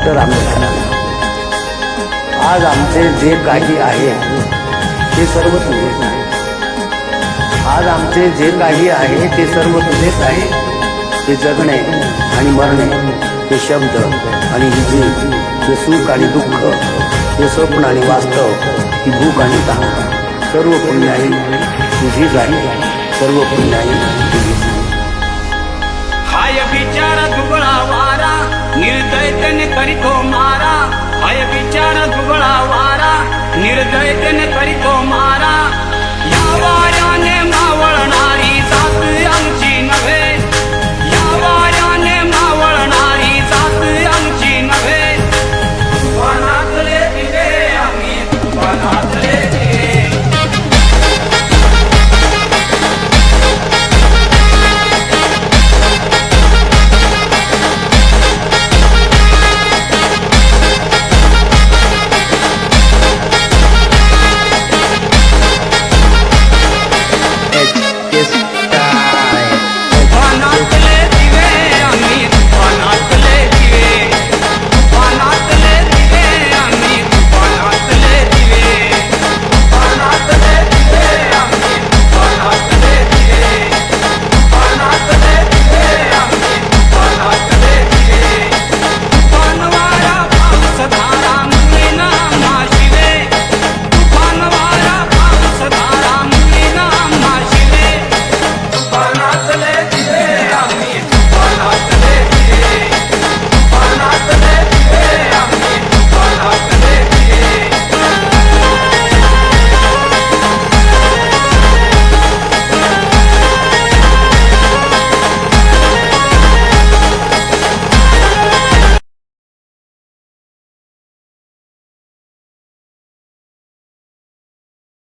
Doctor Ambedkar, आज आमचे जे काही आहे ते सर्व तुझेच आहे. आज आमचे जे काही आहे ते सर्व तुझेच आहे. हे जगणे आणि मरणे, हे शब्द आणि ही हे सुख आणि दुःख, हे स्वप्न आणि वास्तव, ही भूक आणि तहान, सर्व पुण्याई तुझीच आहे. सर्व पुण्याई तुझीच आहे. हाय बिचारा दुबळा वारा, निर्दयतेने करीतो मारा. हाय बिचारा दुबळा वारा, निर्दयतेने